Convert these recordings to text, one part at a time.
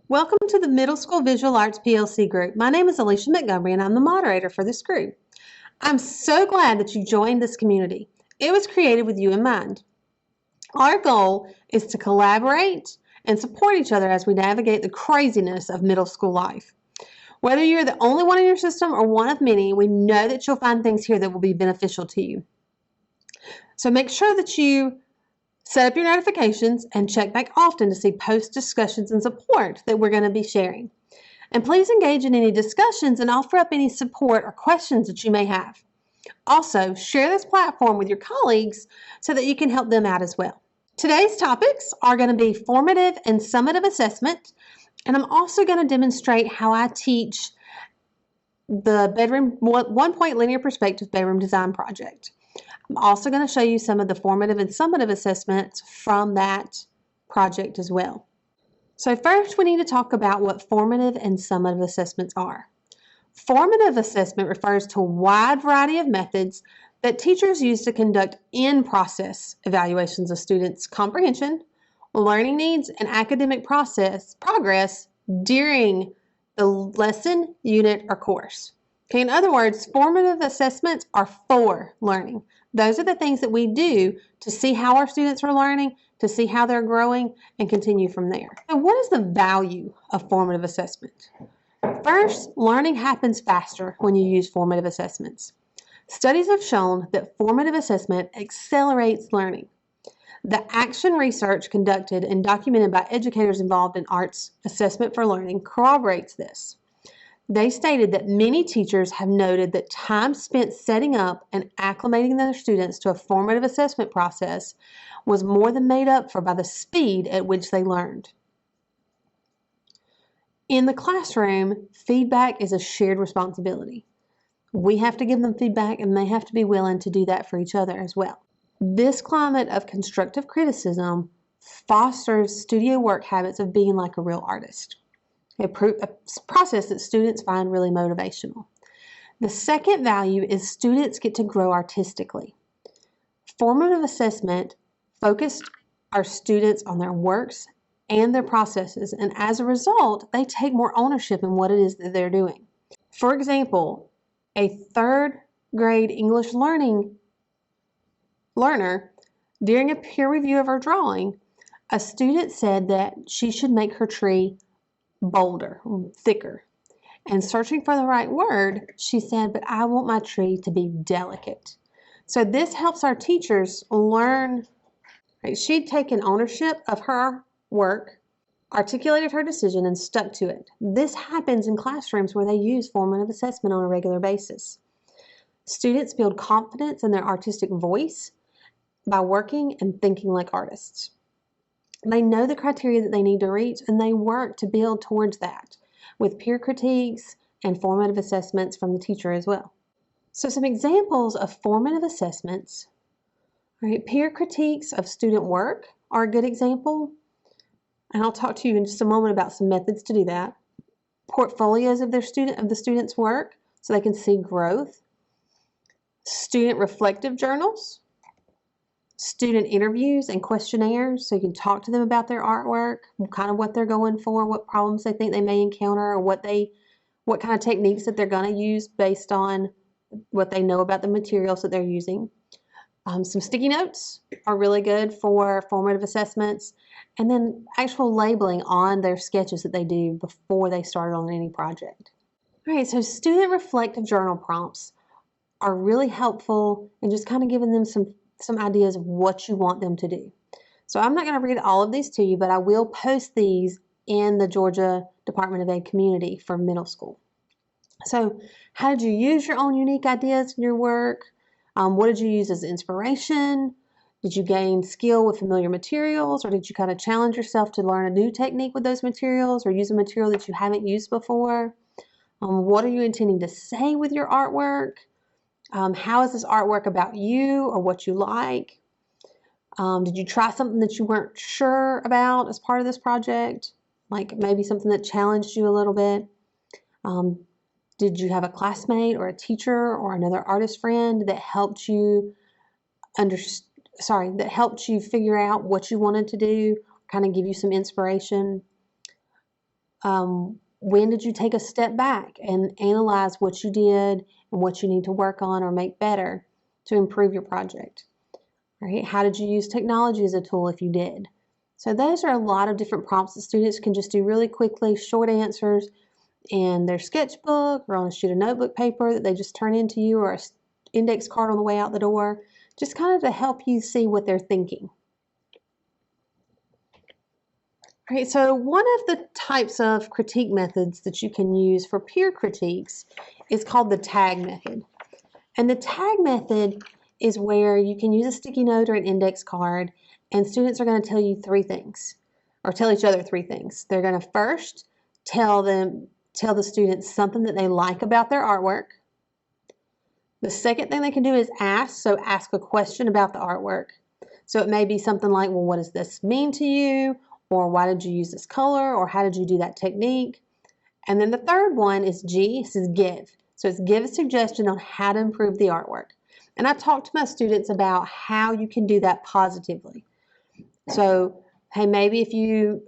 Welcome to the Middle School Visual Arts PLC group. My name is Alicia Montgomery and I'm the moderator for this group. I'm so glad that you joined this community. It was created with you in mind. Our goal is to collaborate and support each other as we navigate the craziness of middle school life. Whether you're the only one in your system or one of many, we know that you'll find things here that will be beneficial to you. So make sure that you set up your notifications and check back often to see post discussions and support that we're going to be sharing. And please engage in any discussions and offer up any support or questions that you may have. Also, share this platform with your colleagues so that you can help them out as well. Today's topics are going to be formative and summative assessment, and I'm also going to demonstrate how I teach the bedroom one-point linear perspective bedroom design project. I'm also going to show you some of the formative and summative assessments from that project as well. So first, we need to talk about what formative and summative assessments are. Formative assessment refers to a wide variety of methods that teachers use to conduct in-process evaluations of students' comprehension, learning needs, and academic progress during the lesson, unit, or course. Okay, in other words, formative assessments are for learning. Those are the things that we do to see how our students are learning, to see how they're growing, and continue from there. So what is the value of formative assessment? First, learning happens faster when you use formative assessments. Studies have shown that formative assessment accelerates learning. The action research conducted and documented by educators involved in arts assessment for learning corroborates this. They stated that many teachers have noted that time spent setting up and acclimating their students to a formative assessment process was more than made up for by the speed at which they learned. In the classroom, feedback is a shared responsibility. We have to give them feedback and they have to be willing to do that for each other as well. This climate of constructive criticism fosters studio work habits of being like a real artist. A process that students find really motivational. The second value is students get to grow artistically. Formative assessment focused our students on their works and their processes, and as a result, they take more ownership in what it is that they're doing. For example, a third grade English learner, during a peer review of her drawing, a student said that she should make her tree bolder, thicker. And searching for the right word, she said, but I want my tree to be delicate. So this helps our teachers learn. Right? She'd taken ownership of her work, articulated her decision, and stuck to it. This happens in classrooms where they use formative assessment on a regular basis. Students build confidence in their artistic voice by working and thinking like artists. They know the criteria that they need to reach, and they work to build towards that with peer critiques and formative assessments from the teacher as well. So some examples of formative assessments, right? Peer critiques of student work are a good example, and I'll talk to you in just a moment about some methods to do that. Portfolios of the student's work so they can see growth. Student reflective journals. Student interviews and questionnaires so you can talk to them about their artwork, kind of what they're going for, what problems they think they may encounter, or what kind of techniques that they're going to use based on what they know about the materials that they're using. Some sticky notes are really good for formative assessments, and then actual labeling on their sketches that they do before they start on any project. All right, so student reflective journal prompts are really helpful in just kind of giving them some ideas of what you want them to do. So I'm not going to read all of these to you, but I will post these in the Georgia Department of Ed community for middle school. So how did you use your own unique ideas in your work? What did you use as inspiration? Did you gain skill with familiar materials, or did you kind of challenge yourself to learn a new technique with those materials, or use a material that you haven't used before? What are you intending to say with your artwork? How is this artwork about you or what you like? Did you try something that you weren't sure about as part of this project? Like maybe something that challenged you a little bit? Did you have a classmate or a teacher or another artist friend that helped you figure out what you wanted to do, kind of give you some inspiration? When did you take a step back and analyze what you did and what you need to work on or make better to improve your project? Right? How did you use technology as a tool if you did? So those are a lot of different prompts that students can just do really quickly, short answers in their sketchbook or on a sheet of notebook paper that they just turn into you, or an index card on the way out the door, just kind of to help you see what they're thinking. All right, so one of the types of critique methods that you can use for peer critiques is called the tag method. And the tag method is where you can use a sticky note or an index card, and students are going to tell you three things, or tell each other three things. They're going to first tell the students something that they like about their artwork. The second thing they can do is ask a question about the artwork. So it may be something like, well, what does this mean to you? Or why did you use this color? Or how did you do that technique? And then the third one is G, this is give. So it's give a suggestion on how to improve the artwork. And I talk to my students about how you can do that positively. So, hey, maybe if you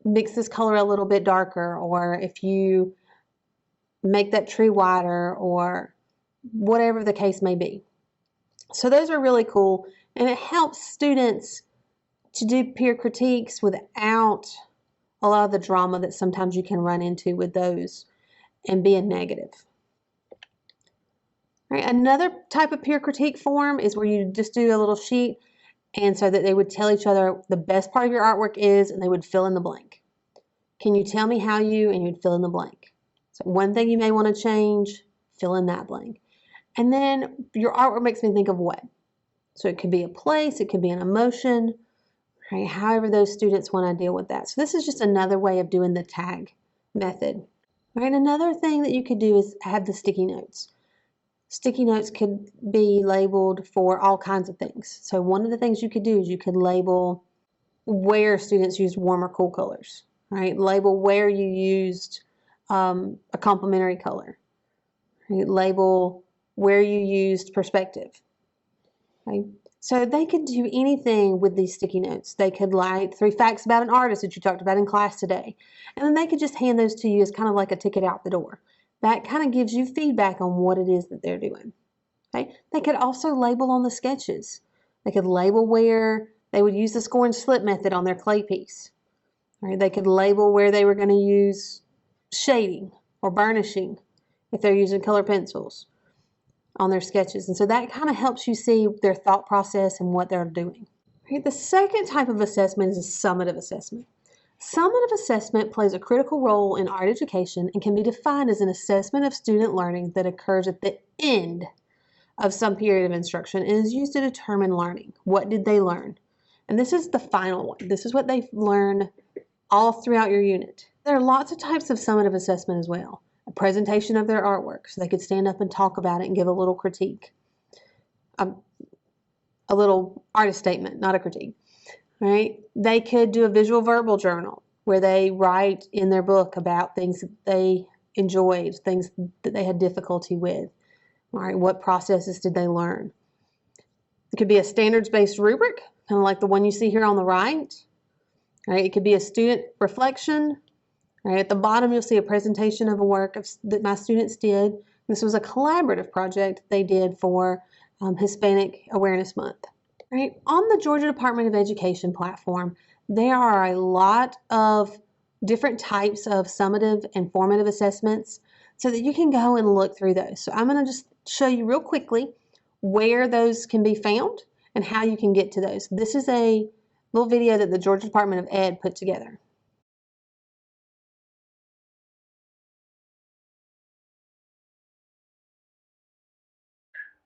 mix this color a little bit darker, or if you make that tree wider, or whatever the case may be. So those are really cool, and it helps students to do peer critiques without a lot of the drama that sometimes you can run into with those and being negative. All right, another type of peer critique form is where you just do a little sheet, and so that they would tell each other the best part of your artwork is, and they would fill in the blank. Can you tell me how you, and you'd fill in the blank. So one thing you may want to change, fill in that blank. And then your artwork makes me think of what? So it could be a place, it could be an emotion, right? However those students want to deal with that. So this is just another way of doing the tag method. All right, another thing that you could do is have the sticky notes. Sticky notes could be labeled for all kinds of things. So one of the things you could do is you could label where students used warm or cool colors, right? Label where you used a complementary color. Right? Label where you used perspective. Right? So they could do anything with these sticky notes. They could write 3 facts about an artist that you talked about in class today. And then they could just hand those to you as kind of like a ticket out the door. That kind of gives you feedback on what it is that they're doing. Okay? They could also label on the sketches. They could label where they would use the score and slip method on their clay piece. Right? They could label where they were going to use shading or burnishing if they're using color pencils on their sketches. And so that kind of helps you see their thought process and what they're doing. Okay? The second type of assessment is a summative assessment. Summative assessment plays a critical role in art education and can be defined as an assessment of student learning that occurs at the end of some period of instruction and is used to determine learning. What did they learn? And this is the final one. This is what they've learned all throughout your unit. There are lots of types of summative assessment as well. A presentation of their artwork, so they could stand up and talk about it and give a little critique. A little artist statement, not a critique. Right? They could do a visual verbal journal where they write in their book about things that they enjoyed, things that they had difficulty with. All right, what processes did they learn? It could be a standards-based rubric, kind of like the one you see here on the right. Right? It could be a student reflection. Right? At the bottom, you'll see a presentation of a work that my students did. This was a collaborative project they did for Hispanic Awareness Month. Right? On the Georgia Department of Education platform, there are a lot of different types of summative and formative assessments so that you can go and look through those. So I'm going to just show you real quickly where those can be found and how you can get to those. This is a little video that the Georgia Department of Ed put together.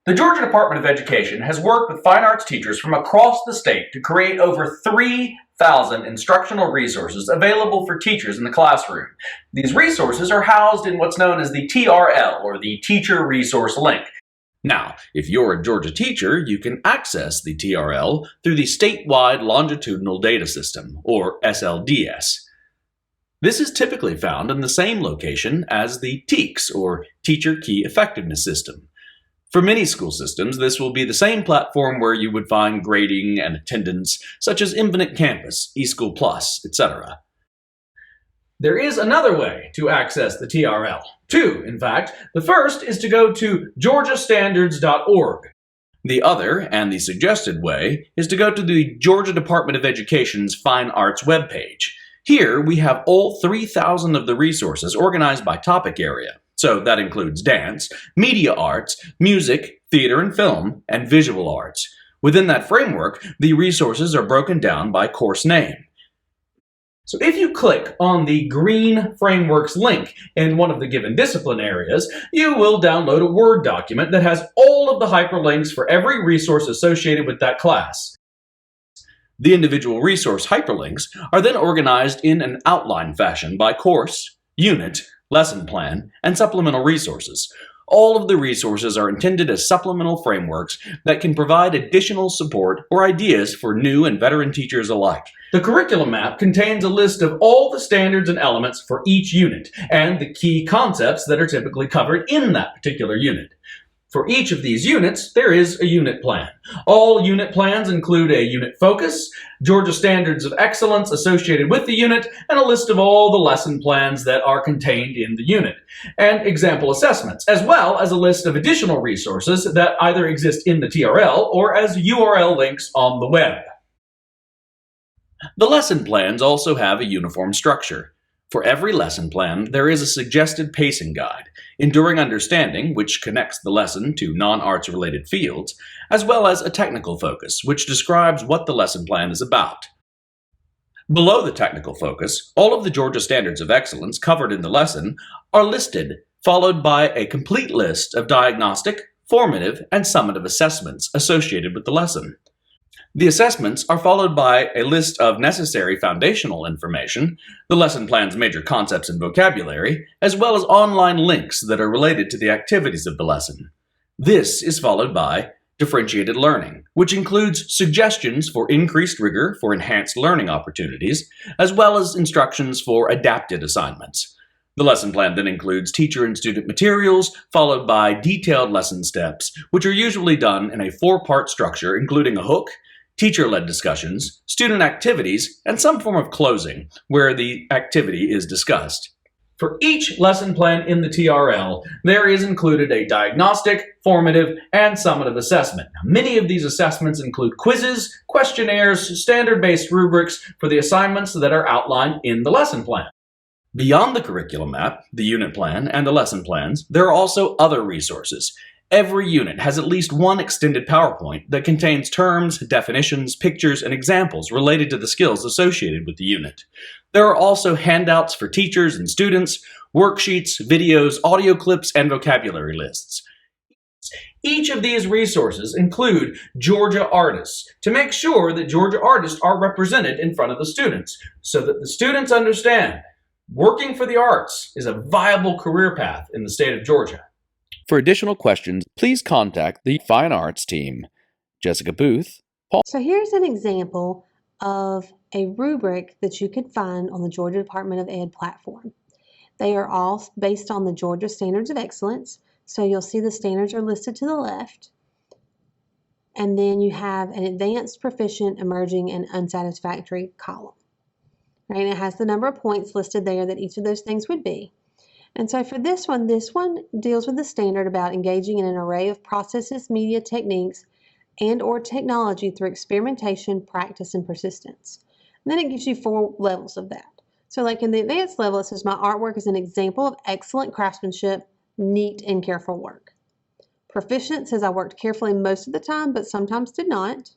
The Georgia Department of Education has worked with fine arts teachers from across the state to create over 3,000 instructional resources available for teachers in the classroom. These resources are housed in what's known as the TRL, or the Teacher Resource Link. Now, if you're a Georgia teacher, you can access the TRL through the Statewide Longitudinal Data System, or SLDS. This is typically found in the same location as the TEKS, or Teacher Key Effectiveness System. For many school systems, this will be the same platform where you would find grading and attendance, such as Infinite Campus, eSchool Plus, etc. There is another way to access the TRL. Two, in fact. The first is to go to georgiastandards.org. The other, and the suggested way, is to go to the Georgia Department of Education's Fine Arts webpage. Here, we have all 3,000 of the resources organized by topic area. So that includes dance, media arts, music, theater and film, and visual arts. Within that framework, the resources are broken down by course name. So if you click on the green frameworks link in one of the given discipline areas, you will download a Word document that has all of the hyperlinks for every resource associated with that class. The individual resource hyperlinks are then organized in an outline fashion by course, unit, lesson plan, and supplemental resources. All of the resources are intended as supplemental frameworks that can provide additional support or ideas for new and veteran teachers alike. The curriculum map contains a list of all the standards and elements for each unit and the key concepts that are typically covered in that particular unit. For each of these units, there is a unit plan. All unit plans include a unit focus, Georgia Standards of Excellence associated with the unit, and a list of all the lesson plans that are contained in the unit, and example assessments, as well as a list of additional resources that either exist in the TRL or as URL links on the web. The lesson plans also have a uniform structure. For every lesson plan, there is a suggested pacing guide, Enduring Understanding, which connects the lesson to non-arts related fields, as well as a technical focus, which describes what the lesson plan is about. Below the technical focus, all of the Georgia Standards of Excellence covered in the lesson are listed, followed by a complete list of diagnostic, formative, and summative assessments associated with the lesson. The assessments are followed by a list of necessary foundational information, the lesson plan's major concepts and vocabulary, as well as online links that are related to the activities of the lesson. This is followed by differentiated learning, which includes suggestions for increased rigor for enhanced learning opportunities, as well as instructions for adapted assignments. The lesson plan then includes teacher and student materials, followed by detailed lesson steps, which are usually done in a 4-part structure, including a hook, teacher-led discussions, student activities, and some form of closing, where the activity is discussed. For each lesson plan in the TRL, there is included a diagnostic, formative, and summative assessment. Now, many of these assessments include quizzes, questionnaires, standard-based rubrics for the assignments that are outlined in the lesson plan. Beyond the curriculum map, the unit plan, and the lesson plans, there are also other resources. Every unit has at least one extended PowerPoint that contains terms, definitions, pictures, and examples related to the skills associated with the unit. There are also handouts for teachers and students, worksheets, videos, audio clips, and vocabulary lists. Each of these resources include Georgia artists to make sure that Georgia artists are represented in front of the students so that the students understand working for the arts is a viable career path in the state of Georgia. For additional questions, please contact the Fine Arts team. Jessica Booth, Paul. So here's an example of a rubric that you could find on the Georgia Department of Ed platform. They are all based on the Georgia Standards of Excellence. So you'll see the standards are listed to the left. And then you have an advanced, proficient, emerging, and unsatisfactory column. Right? And it has the number of points listed there that each of those things would be. And so for this one deals with the standard about engaging in an array of processes, media techniques, and or technology through experimentation, practice, and persistence. And then it gives you 4 levels of that. So like in the advanced level, it says my artwork is an example of excellent craftsmanship, neat and careful work. Proficient says I worked carefully most of the time, but sometimes did not.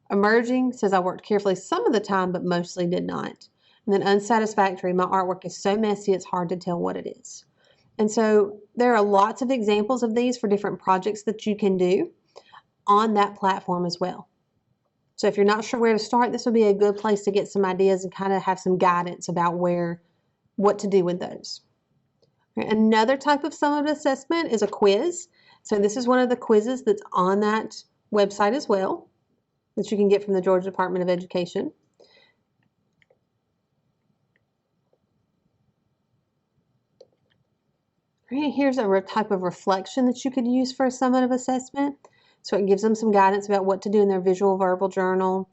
Emerging says I worked carefully some of the time, but mostly did not. And then unsatisfactory, my artwork is so messy it's hard to tell what it is. And so there are lots of examples of these for different projects that you can do on that platform as well. So if you're not sure where to start, this would be a good place to get some ideas and kind of have some guidance about what to do with those. Another type of summative assessment is a quiz. So this is one of the quizzes that's on that website as well that you can get from the Georgia Department of Education. Here's a type of reflection that you could use for a summative assessment. So it gives them some guidance about what to do in their visual verbal journal.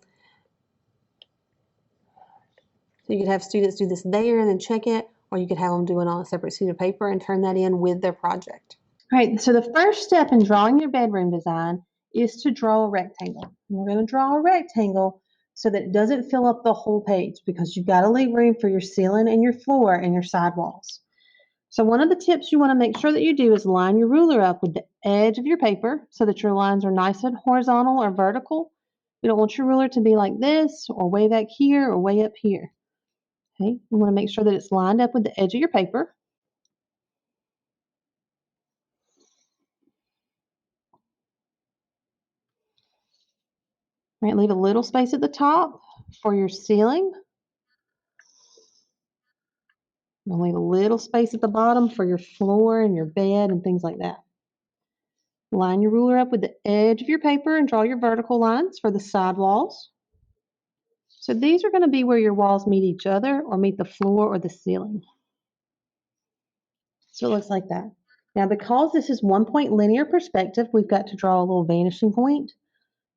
You could have students do this there and then check it, or you could have them do it on a separate sheet of paper and turn that in with their project. All right, so the first step in drawing your bedroom design is to draw a rectangle. And we're going to draw a rectangle so that it doesn't fill up the whole page, because you've got to leave room for your ceiling and your floor and your sidewalls. So one of the tips you want to make sure that you do is line your ruler up with the edge of your paper so that your lines are nice and horizontal or vertical. You don't want your ruler to be like this or way back here or way up here. Okay, you want to make sure that it's lined up with the edge of your paper. All right, leave a little space at the top for your ceiling. And leave a little space at the bottom for your floor and your bed and things like that. Line your ruler up with the edge of your paper and draw your vertical lines for the side walls. So these are going to be where your walls meet each other or meet the floor or the ceiling. So it looks like that. Now, because this is 1-point linear perspective, we've got to draw a little vanishing point.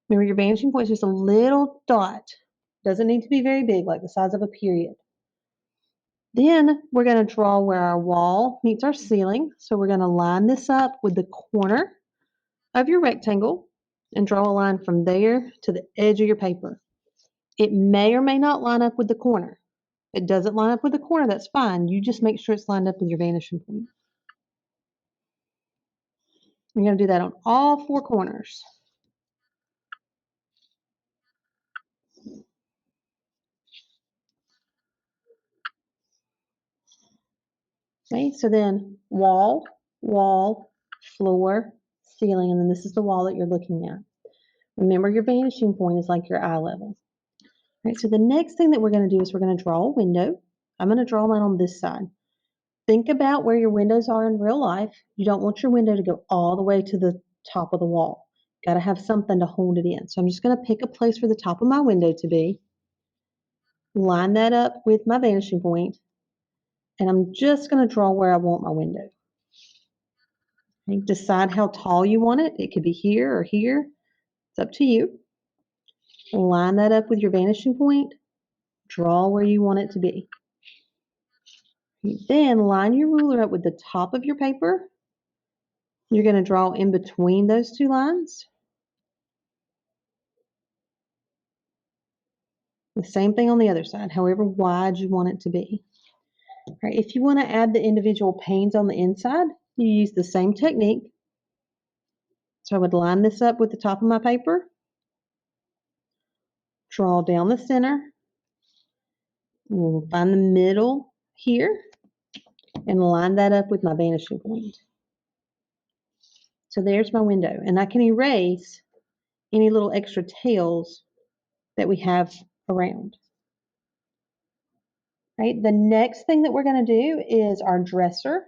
Remember, your vanishing point is just a little dot. Doesn't need to be very big, like the size of a period. Then we're going to draw where our wall meets our ceiling. So we're going to line this up with the corner of your rectangle and draw a line from there to the edge of your paper. It may or may not line up with the corner. If it doesn't line up with the corner, that's fine. You just make sure it's lined up with your vanishing point. You're going to do that on all 4 corners. Okay, so then wall, wall, floor, ceiling, and then this is the wall that you're looking at. Remember, your vanishing point is like your eye level. All right, so the next thing that we're going to do is we're going to draw a window. I'm going to draw mine on this side. Think about where your windows are in real life. You don't want your window to go all the way to the top of the wall. Got to have something to hold it in. So I'm just going to pick a place for the top of my window to be. Line that up with my vanishing point. And I'm just going to draw where I want my window. Okay, decide how tall you want it. It could be here or here. It's up to you. Line that up with your vanishing point. Draw where you want it to be. Then line your ruler up with the top of your paper. You're going to draw in between those 2 lines. The same thing on the other side, however wide you want it to be. All right, if you want to add the individual panes on the inside, you use the same technique. So I would line this up with the top of my paper, draw down the center, we'll find the middle here, and line that up with my vanishing point. So there's my window, and I can erase any little extra tails that we have around. Right, the next thing that we're going to do is our dresser.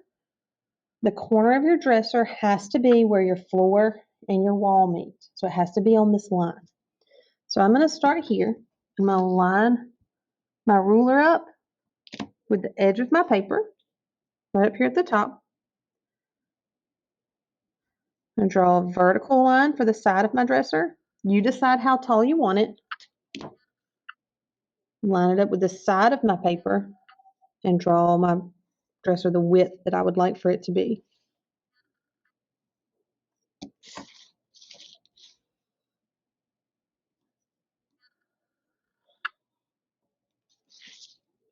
The corner of your dresser has to be where your floor and your wall meet. So it has to be on this line. So I'm going to start here. I'm going to line my ruler up with the edge of my paper, right up here at the top. I'm going to draw a vertical line for the side of my dresser. You decide how tall you want it. Line it up with the side of my paper and draw my dresser the width that I would like for it to be.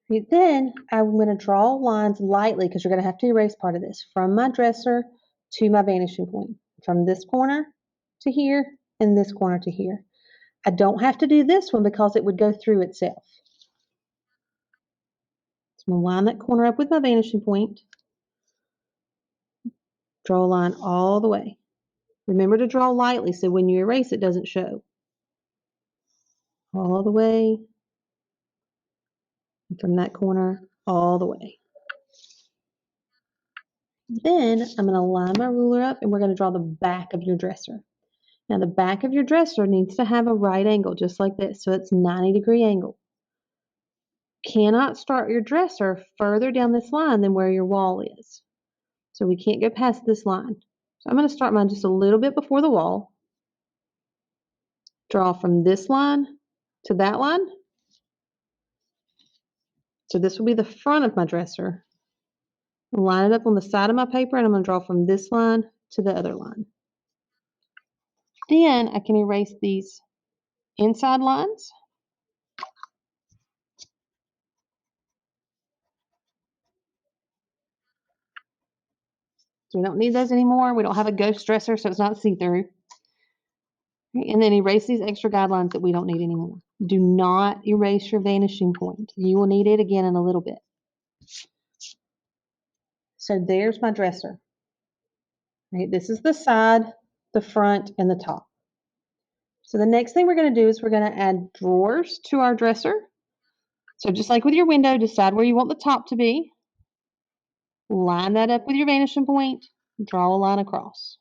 Then I'm going to draw lines lightly, because you're going to have to erase part of this, from my dresser to my vanishing point, from this corner to here and this corner to here. I don't have to do this one because it would go through itself. So I'm going to line that corner up with my vanishing point. Draw a line all the way. Remember to draw lightly so when you erase it doesn't show. All the way. From that corner all the way. Then I'm going to line my ruler up and we're going to draw the back of your dresser. Now the back of your dresser needs to have a right angle just like this, so it's 90-degree angle. Cannot start your dresser further down this line than where your wall is. So we can't go past this line. So I'm going to start mine just a little bit before the wall. Draw from this line to that line. So this will be the front of my dresser. Line it up on the side of my paper, and I'm going to draw from this line to the other line. Then I can erase these inside lines. So we don't need those anymore. We don't have a ghost dresser, so it's not see-through. And then erase these extra guidelines that we don't need anymore. Do not erase your vanishing point. You will need it again in a little bit. So there's my dresser. Right, this is the side, the front, and the top. So the next thing we're going to do is we're going to add drawers to our dresser. So just like with your window, decide where you want the top to be. Line that up with your vanishing point. Draw a line across.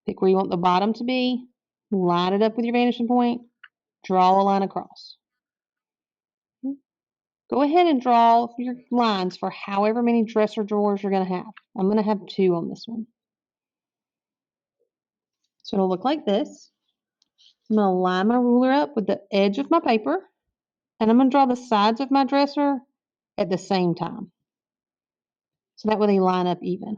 Pick where you want the bottom to be. Line it up with your vanishing point. Draw a line across. Go ahead and draw your lines for however many dresser drawers you're going to have. I'm going to have 2 on this one. So it'll look like this. I'm going to line my ruler up with the edge of my paper, and I'm going to draw the sides of my dresser at the same time. So that way they line up even.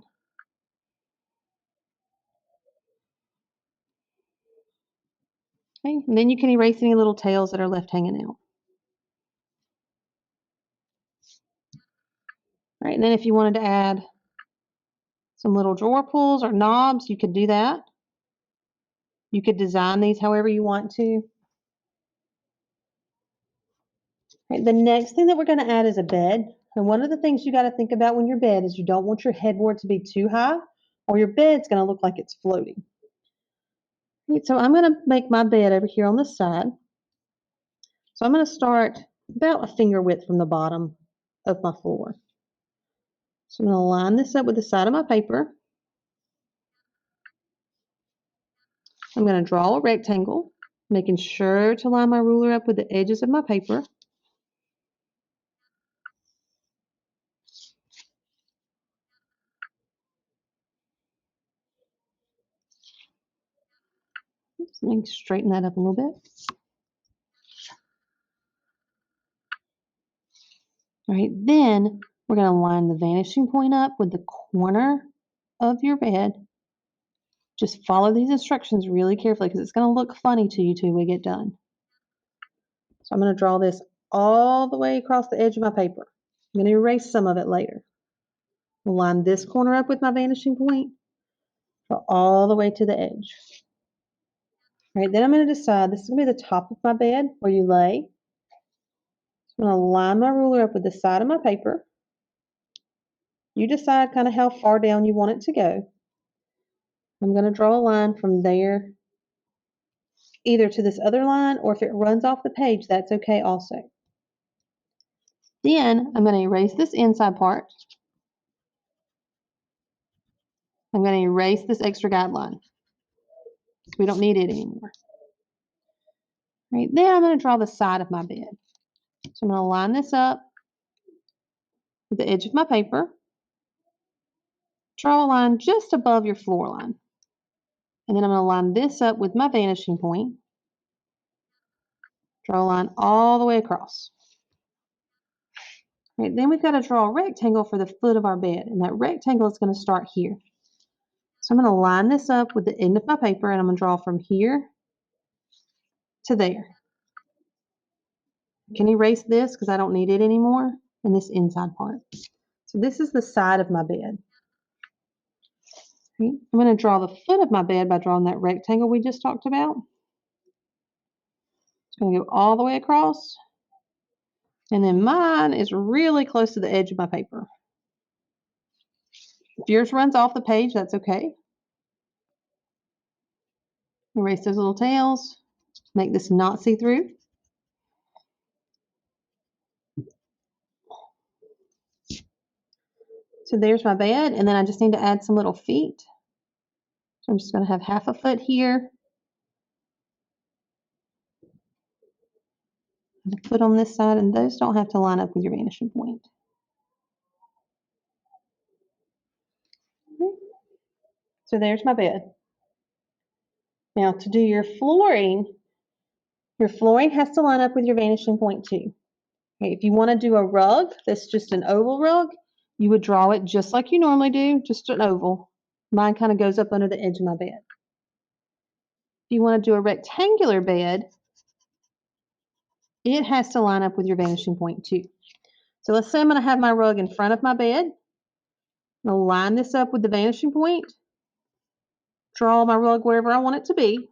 Okay, and then you can erase any little tails that are left hanging out. All right, and then if you wanted to add some little drawer pulls or knobs, you could do that. You could design these however you want to. Right, the next thing that we're going to add is a bed. And one of the things you got to think about when your bed is you don't want your headboard to be too high, or your bed's going to look like it's floating. Right, so I'm going to make my bed over here on the side. So I'm going to start about a finger width from the bottom of my floor. So I'm going to line this up with the side of my paper. I'm going to draw a rectangle, making sure to line my ruler up with the edges of my paper. Oops, let me straighten that up a little bit. All right, then we're going to line the vanishing point up with the corner of your bed. Just follow these instructions really carefully because it's going to look funny to you till we get done. So I'm going to draw this all the way across the edge of my paper. I'm going to erase some of it later. We'll line this corner up with my vanishing point, draw all the way to the edge. All right, then I'm going to decide this is going to be the top of my bed where you lay. So I'm going to line my ruler up with the side of my paper. You decide kind of how far down you want it to go. I'm going to draw a line from there either to this other line, or if it runs off the page, that's okay also. Then I'm going to erase this inside part. I'm going to erase this extra guideline. We don't need it anymore. Right, then I'm going to draw the side of my bed. So I'm going to line this up with the edge of my paper. Draw a line just above your floor line. And then I'm going to line this up with my vanishing point. Draw a line all the way across. Right, then we've got to draw a rectangle for the foot of our bed, and that rectangle is going to start here. So I'm going to line this up with the end of my paper, and I'm going to draw from here to there. Can you erase this because I don't need it anymore, and this inside part. So this is the side of my bed. Okay. I'm going to draw the foot of my bed by drawing that rectangle we just talked about. It's going to go all the way across. And then mine is really close to the edge of my paper. If yours runs off the page, that's okay. Erase those little tails. Make this not see-through. So there's my bed, and then I just need to add some little feet. So I'm just going to have half a foot here. And a foot on this side, and those don't have to line up with your vanishing point. Okay. So there's my bed. Now to do your flooring has to line up with your vanishing point too. Okay, if you want to do a rug that's just an oval rug, you would draw it just like you normally do, just an oval. Mine kind of goes up under the edge of my bed. If you want to do a rectangular bed, it has to line up with your vanishing point too. So let's say I'm going to have my rug in front of my bed. I'm going to line this up with the vanishing point, draw my rug wherever I want it to be,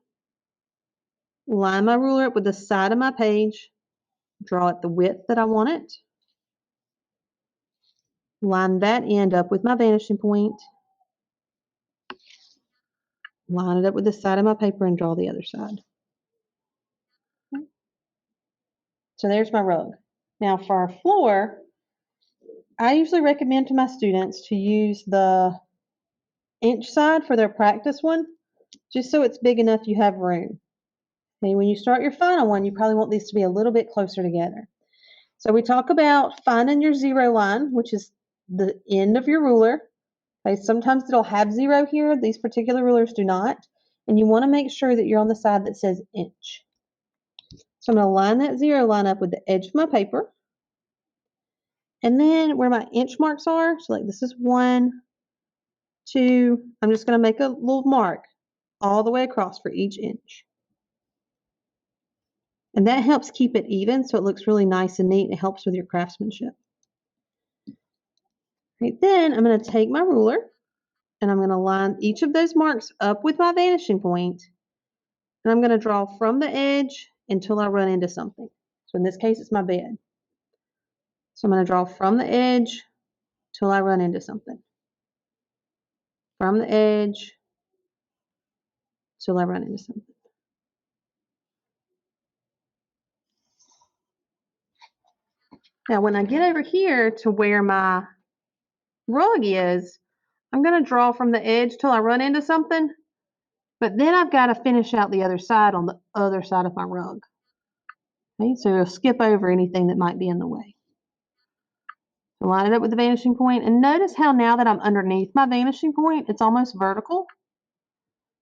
line my ruler up with the side of my page, draw it the width that I want it, line that end up with my vanishing point, line it up with the side of my paper, and draw the other side. So there's my rug. Now for our floor, I usually recommend to my students to use the inch side for their practice one, just so it's big enough you have room. Okay, when you start your final one, you probably want these to be a little bit closer together. So we talk about finding your zero line, which is the end of your ruler. Okay, sometimes it'll have zero here. These particular rulers do not. And you want to make sure that you're on the side that says inch. So I'm going to line that zero line up with the edge of my paper. And then where my inch marks are, so like this is 1, 2, I'm just going to make a little mark all the way across for each inch. And that helps keep it even so it looks really nice and neat. It helps with your craftsmanship. Right, then I'm going to take my ruler and I'm going to line each of those marks up with my vanishing point. And I'm going to draw from the edge until I run into something. So in this case, it's my bed. So I'm going to draw from the edge till I run into something. From the edge till I run into something. Now, when I get over here to where my rug is, I'm going to draw from the edge till I run into something. But then I've got to finish out the other side on the other side of my rug. Okay, so you'll skip over anything that might be in the way. So line it up with the vanishing point, and notice how now that I'm underneath my vanishing point, it's almost vertical.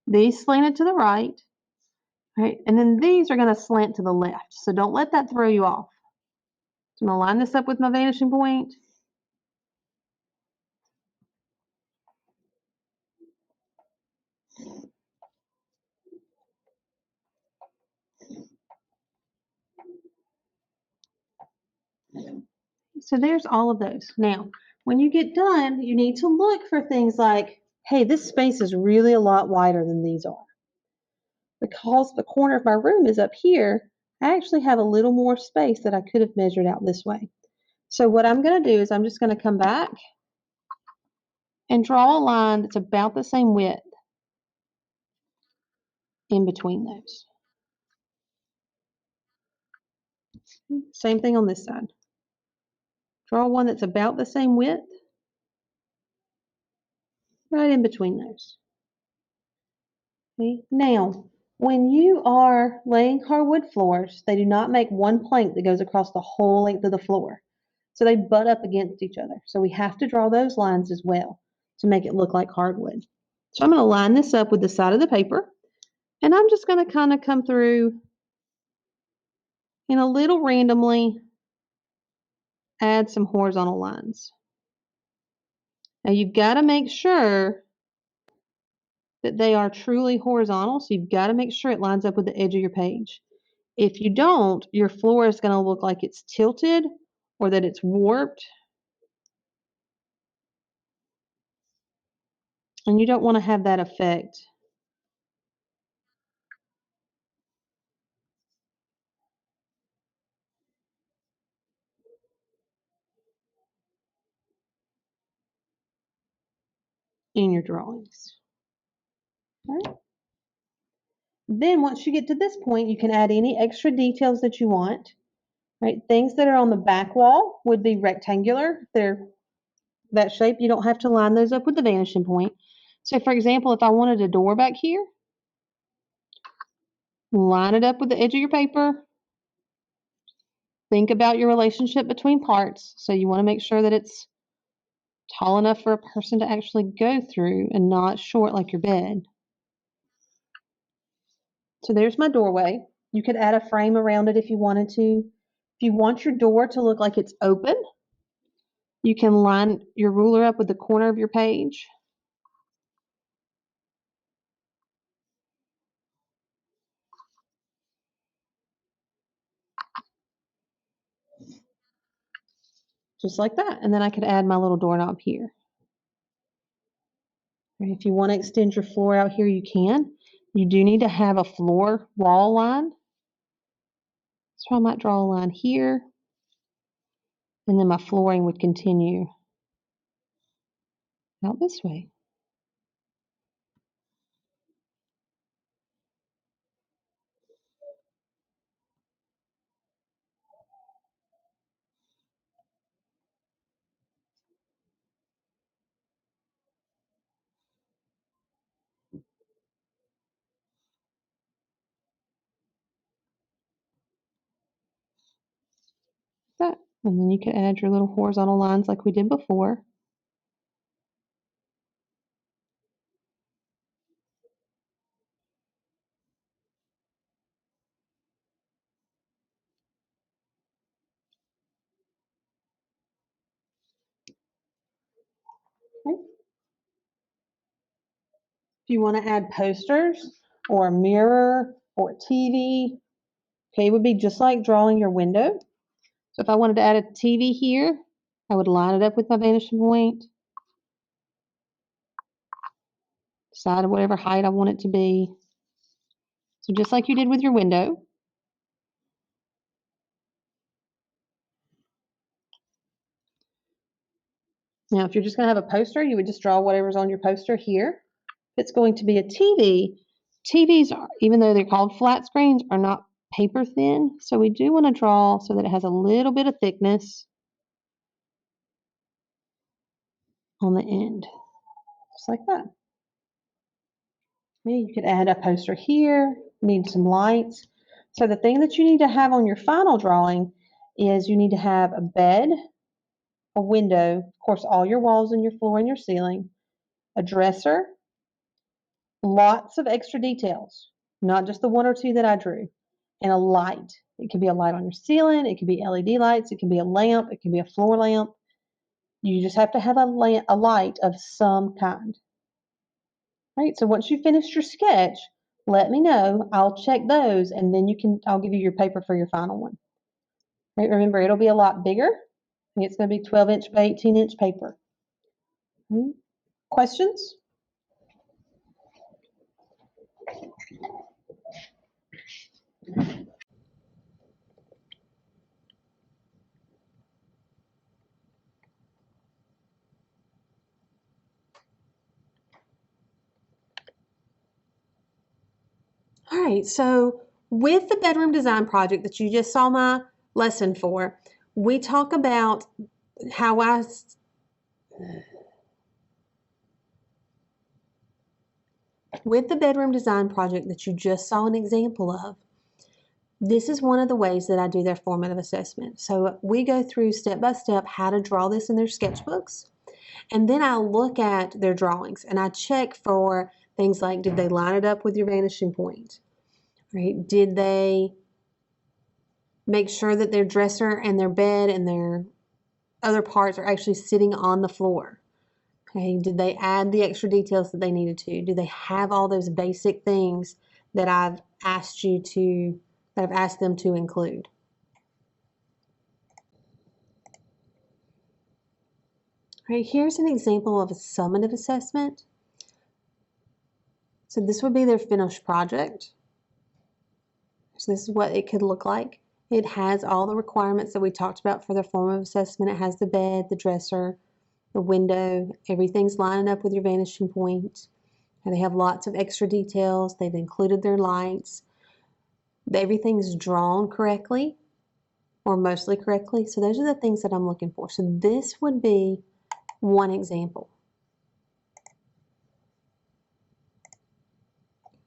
These slanted to the right, right? And then these are going to slant to the left. So don't let that throw you off. So I'm going to line this up with my vanishing point. So there's all of those. Now, when you get done, you need to look for things like, hey, this space is really a lot wider than these are. Because the corner of my room is up here, I actually have a little more space that I could have measured out this way. So what I'm going to do is I'm just going to come back and draw a line that's about the same width in between those. Same thing on this side. Draw one that's about the same width right in between those. Okay. Now, when you are laying hardwood floors, they do not make one plank that goes across the whole length of the floor. So they butt up against each other. So we have to draw those lines as well to make it look like hardwood. So I'm going to line this up with the side of the paper, and I'm just going to kind of come through and a little randomly add some horizontal lines. Now you've got to make sure that they are truly horizontal, so you've got to make sure it lines up with the edge of your page. If you don't, your floor is going to look like it's tilted or that it's warped. And you don't want to have that effect. In your drawings. All right. Then once you get to this point, you can add any extra details that you want. Right? Things that are on the back wall would be rectangular. They're that shape. You don't have to line those up with the vanishing point. So for example, if I wanted a door back here, line it up with the edge of your paper. Think about your relationship between parts. So you want to make sure that it's tall enough for a person to actually go through and not short like your bed. So there's my doorway. You could add a frame around it if you wanted to. If you want your door to look like it's open, you can line your ruler up with the corner of your page. Just like that. And then I could add my little doorknob here. And if you want to extend your floor out here, you can. You do need to have a floor wall line. So I might draw a line here. And then my flooring would continue out this way. That. And then you could add your little horizontal lines like we did before. Okay. If you want to add posters or a mirror or a TV, okay, it would be just like drawing your window. So if I wanted to add a TV here, I would line it up with my vanishing point, decide whatever height I want it to be. So just like you did with your window. Now, if you're just going to have a poster, you would just draw whatever's on your poster here. If it's going to be a TV, TVs are, even though they're called flat screens, are not paper thin. So we do want to draw so that it has a little bit of thickness on the end, just like that. Okay, you could add a poster here, need some lights. So the thing that you need to have on your final drawing is you need to have a bed, a window, of course, all your walls and your floor and your ceiling, a dresser, lots of extra details, not just the one or two that I drew, and a light. It could be a light on your ceiling, it could be LED lights, it can be a lamp, it can be a floor lamp. You just have to have a light of some kind. Right, so once you finished your sketch, let me know. I'll check those, and then I'll give you your paper for your final one. Right, remember, it'll be a lot bigger. It's going to be 12-inch by 18-inch paper. Questions? All right, so with the bedroom design project that you just saw my lesson for, we talk about how with the bedroom design project that you just saw an example of, this is one of the ways that I do their formative assessment. So we go through step by step how to draw this in their sketchbooks. And then I look at their drawings and I check for things like, did they line it up with your vanishing point? Right? Did they make sure that their dresser and their bed and their other parts are actually sitting on the floor? Okay, did they add the extra details that they needed to? Do they have all those basic things that I've asked them to include? All right, here's an example of a summative assessment. So this would be their finished project. So this is what it could look like. It has all the requirements that we talked about for their formative assessment. It has the bed, the dresser, the window, everything's lining up with your vanishing point. And they have lots of extra details. They've included their lights. Everything's drawn correctly, or mostly correctly. So those are the things that I'm looking for. So this would be one example.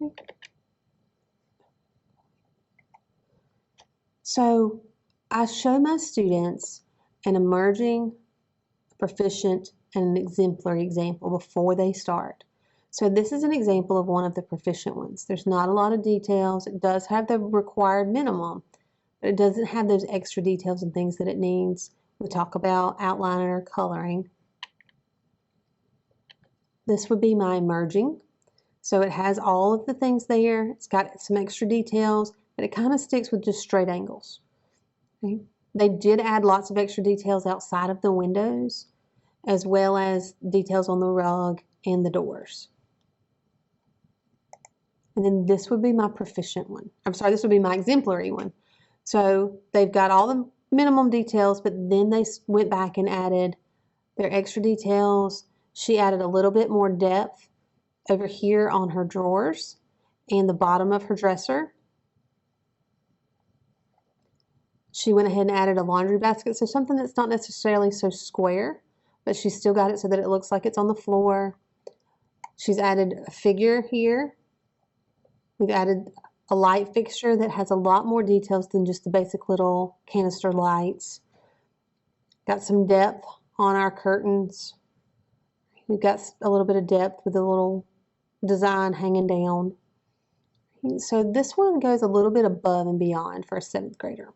Okay. So I show my students an emerging, proficient, and an exemplary example before they start. So this is an example of one of the proficient ones. There's not a lot of details. It does have the required minimum, but it doesn't have those extra details and things that it needs. We talk about outlining or coloring. This would be my emerging. So it has all of the things there. It's got some extra details, but it kind of sticks with just straight angles. Okay. They did add lots of extra details outside of the windows, as well as details on the rug and the doors. And then this would be my proficient one. I'm sorry, this would be my exemplary one. So they've got all the minimum details, but then they went back and added their extra details. She added a little bit more depth over here on her drawers and the bottom of her dresser. She went ahead and added a laundry basket, so something that's not necessarily so square, but she's still got it so that it looks like it's on the floor. She's added a figure here. We've added a light fixture that has a lot more details than just the basic little canister lights. Got some depth on our curtains. We've got a little bit of depth with a little design hanging down. So this one goes a little bit above and beyond for a 7th grader.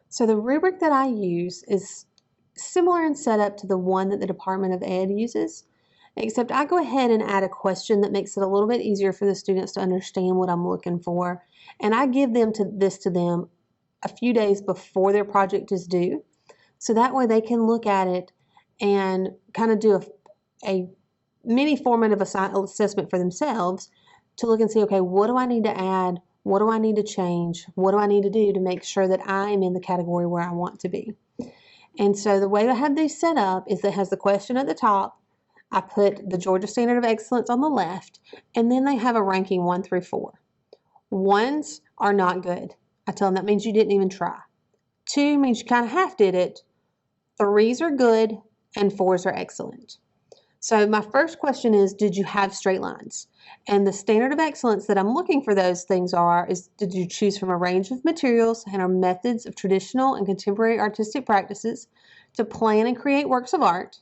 So the rubric that I use is similar in setup to the one that the Department of Ed uses, except I go ahead and add a question that makes it a little bit easier for the students to understand what I'm looking for. And I give them this to them a few days before their project is due. So that way they can look at it and kind of do a mini formative assessment for themselves to look and see, okay, what do I need to add? What do I need to change? What do I need to do to make sure that I'm in the category where I want to be? And so the way I have these set up is that it has the question at the top. I put the Georgia Standard of Excellence on the left, and then they have a ranking 1 through 4. 1s are not good. I tell them that means you didn't even try. 2 means you kind of half did it. 3s are good, and 4s are excellent. So my first question is, did you have straight lines? And the standard of excellence that I'm looking for those things is, did you choose from a range of materials and our methods of traditional and contemporary artistic practices to plan and create works of art?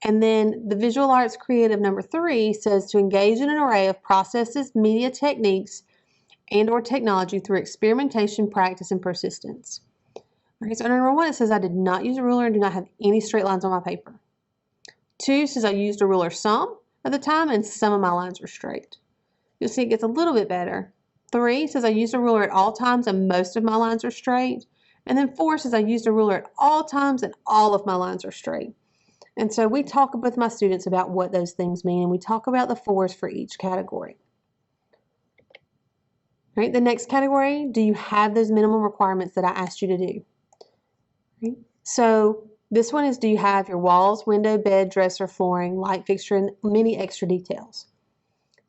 And then the visual arts creative number 3 says to engage in an array of processes, media techniques, and or technology through experimentation, practice, and persistence. Okay, so number 1, it says I did not use a ruler and do not have any straight lines on my paper. 2 says I used a ruler some of the time and some of my lines were straight. You'll see it gets a little bit better. 3 says I used a ruler at all times and most of my lines are straight. And then 4 says I used a ruler at all times and all of my lines are straight. And so we talk with my students about what those things mean, and we talk about the 4s for each category. All right, the next category, do you have those minimum requirements that I asked you to do? Right. So this one is, do you have your walls, window, bed, dresser, flooring, light fixture, and many extra details?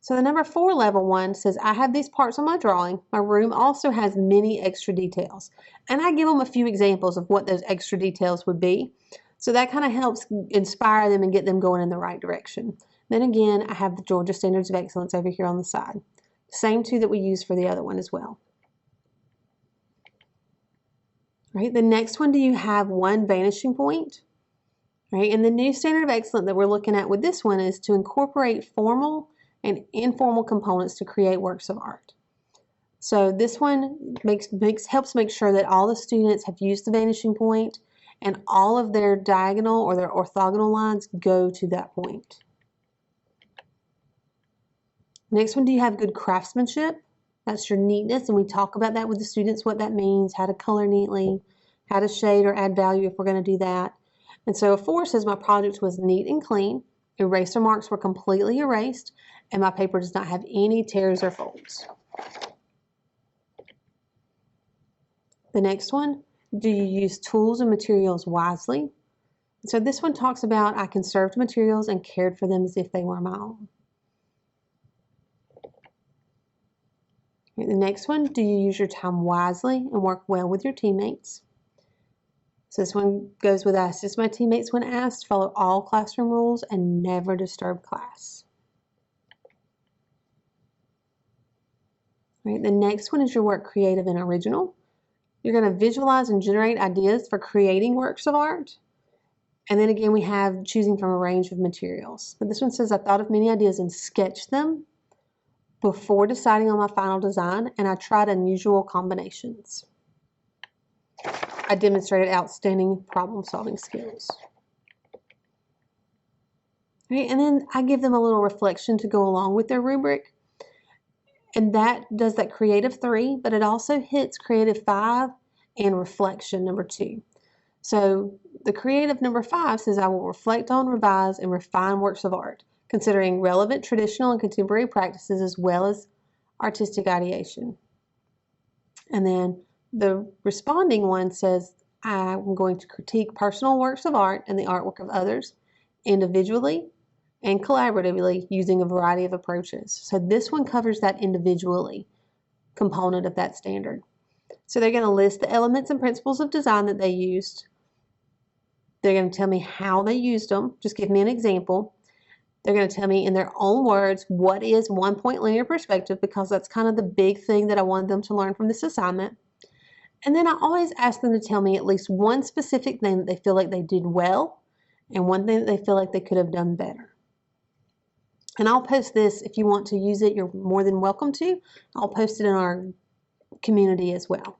So the number 4 level one says, I have these parts on my drawing. My room also has many extra details. And I give them a few examples of what those extra details would be. So that kind of helps inspire them and get them going in the right direction. Then again, I have the Georgia Standards of Excellence over here on the side. Same 2 that we use for the other one as well. Right, the next one, do you have one vanishing point? Right, and the new standard of excellence that we're looking at with this one is to incorporate formal and informal components to create works of art. So this one helps make sure that all the students have used the vanishing point and all of their diagonal or their orthogonal lines go to that point. Next one, do you have good craftsmanship? That's your neatness, and we talk about that with the students, what that means, how to color neatly, how to shade or add value if we're going to do that. And so a 4 says my project was neat and clean, eraser marks were completely erased, and my paper does not have any tears or folds. The next one, do you use tools and materials wisely? So this one talks about I conserved materials and cared for them as if they were my own. The next one, do you use your time wisely and work well with your teammates? So this one goes with I assist my teammates when asked, follow all classroom rules, and never disturb class. Right, the next one is your work creative and original. You're going to visualize and generate ideas for creating works of art. And then again, we have choosing from a range of materials. But this one says I thought of many ideas and sketched them. before deciding on my final design, and I tried unusual combinations. I demonstrated outstanding problem-solving skills. Right, and then I give them a little reflection to go along with their rubric. And that does that creative 3, but it also hits creative 5 and reflection number 2. So the creative number 5 says I will reflect on, revise, and refine works of art, considering relevant traditional and contemporary practices as well as artistic ideation. And then the responding one says I'm going to critique personal works of art and the artwork of others individually and collaboratively using a variety of approaches. So this one covers that individually component of that standard. So they're going to list the elements and principles of design that they used. They're going to tell me how they used them. Just give me an example. They're going to tell me in their own words what is one-point linear perspective, because that's kind of the big thing that I wanted them to learn from this assignment. And then I always ask them to tell me at least one specific thing that they feel like they did well and one thing that they feel like they could have done better. And I'll post this. If you want to use it, you're more than welcome to. I'll post it in our community as well.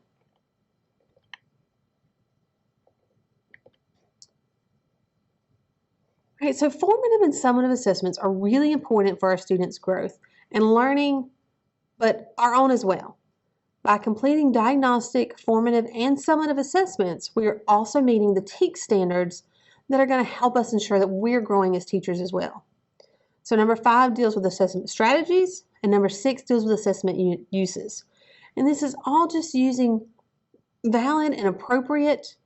All right, so formative and summative assessments are really important for our students' growth and learning, but our own as well. By completing diagnostic, formative, and summative assessments, we are also meeting the TEKS standards that are going to help us ensure that we're growing as teachers as well. So number 5 deals with assessment strategies, and number 6 deals with assessment uses. And this is all just using valid and appropriate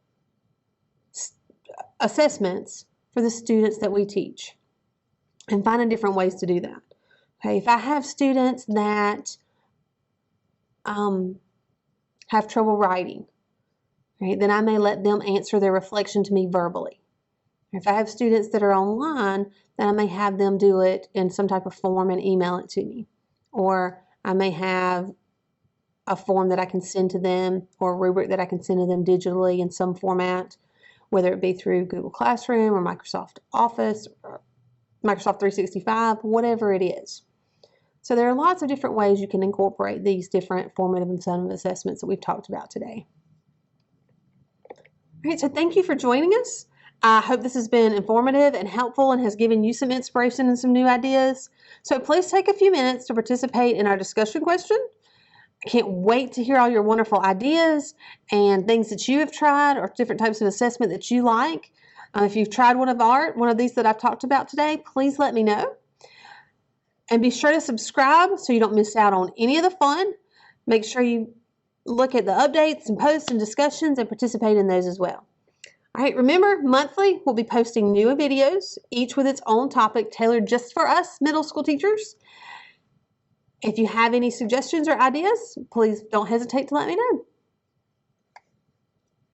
assessments for the students that we teach and finding different ways to do that. Okay, if I have students that have trouble writing, right, then I may let them answer their reflection to me verbally. If I have students that are online, then I may have them do it in some type of form and email it to me. Or I may have a form that I can send to them or a rubric that I can send to them digitally in some format, whether it be through Google Classroom or Microsoft Office or Microsoft 365, whatever it is. So there are lots of different ways you can incorporate these different formative and summative assessments that we've talked about today. All right, so thank you for joining us. I hope this has been informative and helpful and has given you some inspiration and some new ideas. So please take a few minutes to participate in our discussion question. I can't wait to hear all your wonderful ideas and things that you have tried or different types of assessment that you like. If you've tried one of these that I've talked about today, please let me know. And be sure to subscribe so you don't miss out on any of the fun. Make sure you look at the updates and posts and discussions and participate in those as well. All right, remember, monthly we'll be posting new videos, each with its own topic tailored just for us middle school teachers. If you have any suggestions or ideas, please don't hesitate to let me know.